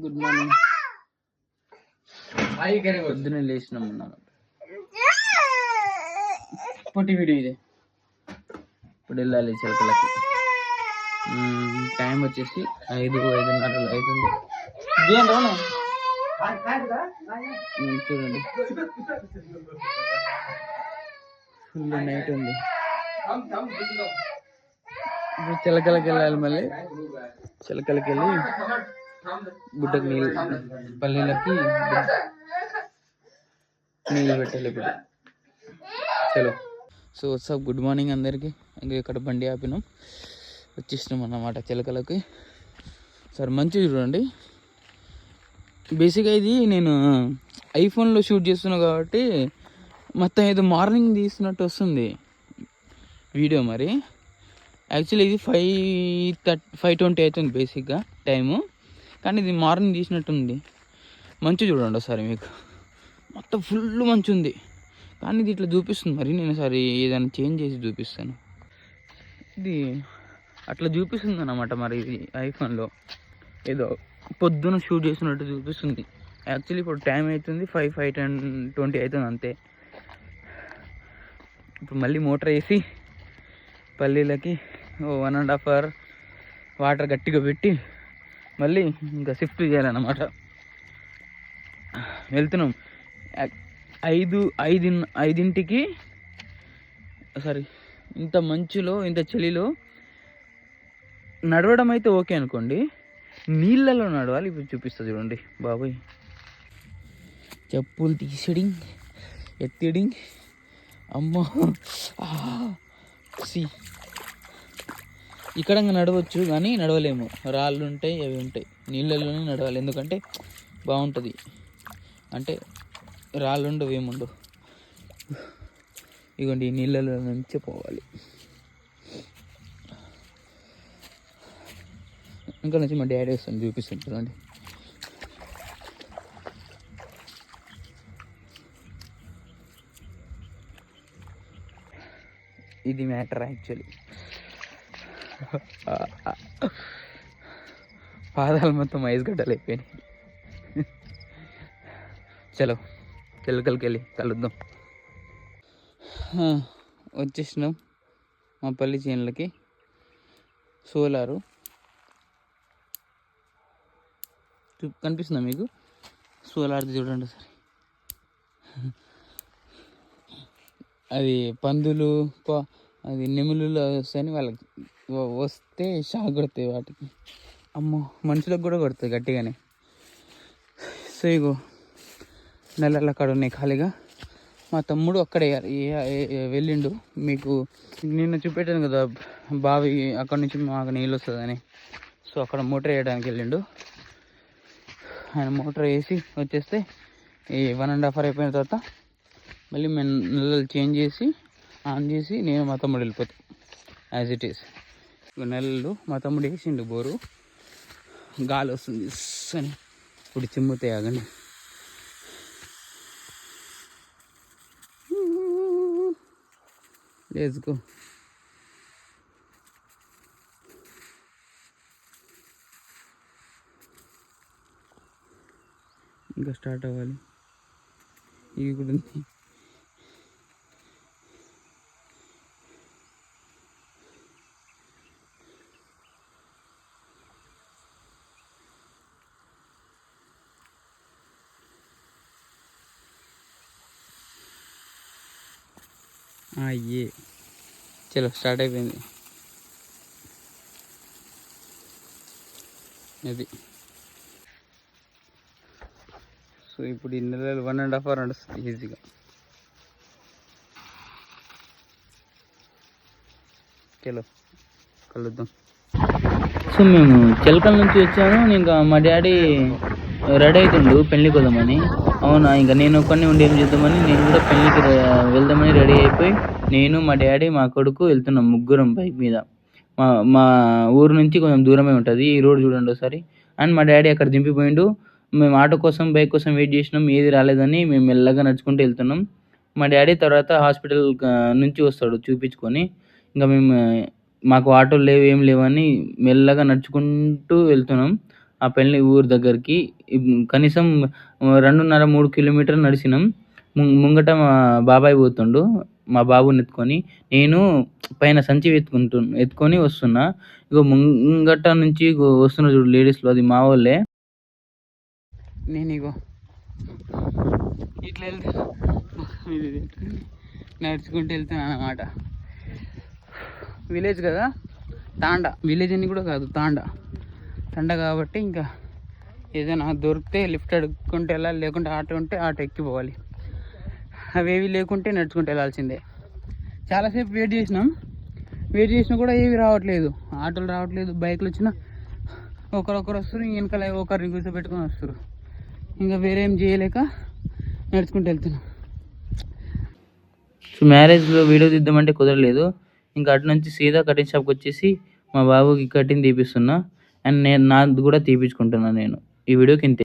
Good morning. పొద్దునే లేచినాం అన్నమాట. పొట్టి video ఇది. ఇప్పుడు వెళ్ళాలి చిలకలకి. టైం వచ్చేసి 5:30 అవుతుంది. చూడండి, ఫుల్ నైట్ ఉంది. ఇప్పుడు చిలకలకి వెళ్ళాలి. మళ్ళీ చిలకలకి వెళ్ళి గుడ్డకు నీళ్ళు, పల్లీలకి నీళ్ళు పెట్టాలి ఇప్పుడు. చలో. సో వాట్సాప్, గుడ్ మార్నింగ్ అందరికీ. ఇంకా ఇక్కడ బండి ఆపినాం, వచ్చేసినాం అన్నమాట చిలకలకి. సరే మంచిగా చూడండి. బేసిక్గా ఇది నేను ఐఫోన్లో షూట్ చేస్తున్నా కాబట్టి మొత్తం ఏదో మార్నింగ్ తీసినట్టు వస్తుంది వీడియో. మరి యాక్చువల్లీ ఇది 5:20 అవుతుంది బేసిక్గా టైము, కానీ ఇది మార్నింగ్ తీసినట్టుంది. మంచి చూడండి ఒకసారి, మీకు మొత్తం ఫుల్ మంచి ఉంది. కానీ ఇది ఇట్లా చూపిస్తుంది. మరి నేను ఒకసారి ఏదైనా చేంజ్ చేసి చూపిస్తాను. ఇది అట్లా చూపిస్తుంది అన్నమాట. మరి ఇది ఐఫోన్లో ఏదో పొద్దున షూట్ చేసినట్టు చూపిస్తుంది. యాక్చువల్లీ ఇప్పుడు టైం అవుతుంది 5:20 అవుతుంది అంతే. ఇప్పుడు మళ్ళీ మోటార్ వేసి పల్లీలకి 1.5 hour వాటర్ గట్టిగా పెట్టి మళ్ళీ ఇంకా షిఫ్ట్ చేయాలన్నమాట. వెళ్తున్నాం 5:05కి. సారీ, ఇంత మంచులో ఇంత చలిలో నడవడం అయితే ఓకే అనుకోండి, నీళ్ళలో నడవాలి. ఇప్పుడు చూపిస్తా చూడండి బాబాయ్. చెప్పులు తీసడింగ్, ఎత్తిడింగ్. అమ్మో, సి ఇక్కడ నడవచ్చు కానీ నడవలేము. రాళ్ళు ఉంటాయి, అవి ఉంటాయి. నీళ్ళల్లోనే నడవాలి, ఎందుకంటే బాగుంటుంది. అంటే రాళ్ళు ఉండవు, ఏముండవు. ఇగోండి, ఈ నీళ్ళలో నుంచే పోవాలి. ఇంకా నుంచి మా డాడీ వస్తుంది, చూపిస్తాను చూడండి. ఇది మ్యాటర్ యాక్చువల్లీ. పాదాలు మొత్తం ఐస్ గడ్డలు అయిపోయినాయి. చలో చిలకలకి వెళ్ళి కలుద్దాం. వచ్చేసినాం మా పల్లి చేనులకి. సోలారు కనిపిస్తుందా మీకు? సోలార్ది చూడండి సరే. అది పందులు, అది నెములు వస్తాయని వాళ్ళకి వస్తే షాక్ కొడతాయి వాటికి. అమ్మో, మనుషులకు కూడా కొడుతుంది గట్టిగానే. సో ఇగో నెలల అక్కడ ఉన్నాయి ఖాళీగా. మా తమ్ముడు అక్కడే వెళ్ళిండు. మీకు నిన్న చూపెట్టాను కదా బావి, అక్కడ నుంచి మాకు నీళ్ళు వస్తుందని. సో అక్కడ మోటార్ వేయడానికి వెళ్ళిండు. ఆయన మోటార్ వేసి వచ్చేస్తే ఈ 1.5 hour అయిపోయిన తర్వాత మళ్ళీ మేము నెలలు చేంజ్ చేసి ఆన్ చేసి నేను మా తమ్ముడు వెళ్ళిపోతాం యాజ్ ఇట్ ఈస్. నెలలు మా తమ్ముడు వేసిండు బోరు. గాలి వస్తుంది అని ఇప్పుడు చిమ్ముతాయి. ఆగండి, లెట్స్ గో. ఇంకా స్టార్ట్ అవ్వాలి. ఇవి కూడా ఉంది. అయ్యే, చలో స్టార్ట్ అయిపోయింది. అది సో ఇప్పుడు ఈ నెలలు 1.5 hour నడుస్తుంది ఈజీగా. చలో కలుద్దాం. సో మేము చిలకల నుంచి వచ్చాము. ఇంకా మా డాడీ రెడీ అవుతుండు పెళ్ళికి వద్దామని. అవునా, ఇంకా నేను ఒక్కడిని ఉండి ఏం చేద్దామని నేను కూడా పెళ్ళికి వెళ్దామని రెడీ అయిపోయి నేను, మా డాడీ, మా కొడుకు వెళ్తున్నాం ముగ్గురం బైక్ మీద. మా ఊరు నుంచి కొంచెం దూరమే ఉంటుంది. ఈ రోడ్ చూడండి ఒకసారి. అండ్ మా డాడీ అక్కడ దింపిపోయిండు. మేము ఆటో కోసం, బైక్ కోసం వెయిట్ చేసినాం, ఏది రాలేదని మేము మెల్లగా నడుచుకుంటూ వెళ్తున్నాం. మా డాడీ తర్వాత హాస్పిటల్ నుంచి వస్తాడు చూపించుకొని. ఇంకా మాకు ఆటోలు లేవు, ఏం లేవని మెల్లగా నడుచుకుంటూ వెళ్తున్నాం. ఆ పెళ్లి ఊరు దగ్గరికి. కనీసం 2.5-3 కిలోమీటర్లు నడిచినాం. ముంగట మా బాబాయ్ పోతుండు మా బాబుని ఎత్తుకొని. నేను పైన సంచి ఎత్తుకొని వస్తున్నా. ఇగో ముంగట నుంచి వస్తున్నారు చూడు లేడీస్‌లో, అది మా వాళ్ళే. నేను ఇగో ఇట్లా వెళ్తున్నా, నడుచుకుంటూ వెళ్తున్నాను అన్నమాట. విలేజ్ కదా, తాండా. విలేజ్ అని కూడా కాదు, తాండా కాబట్టి ఇంకా ఏదైనా దొరికితే లిఫ్ట్ అడుక్కుంటూ వెళ్ళాలి, లేకుంటే ఆటో ఉంటే ఆటో ఎక్కిపోవాలి. అవేవి లేకుంటే నడుచుకుంటూ వెళ్ళాల్సిందే. చాలాసేపు వెయిట్ చేసినా కూడా ఏవి రావట్లేదు. ఆటోలు రావట్లేదు, బైకులు వచ్చినా ఒకరొకరు వస్తారు, వెనకాల ఒకరిని కూర్చోబెట్టుకొని వస్తారు. ఇంకా వేరే ఏం చేయలేక నడుచుకుంటూ వెళ్తున్నాం. సో మ్యారేజ్లో వీడియో తీద్దామంటే కుదరలేదు. ఇంకా అటు నుంచి సీదా కటింగ్ షాప్కి వచ్చేసి మా బాబుకి కటింగ్ తీపిస్తున్నా. అండ్ నాది కూడా తీపించుకుంటున్నాను నేను. ఈ వీడియోకి ఇంతే.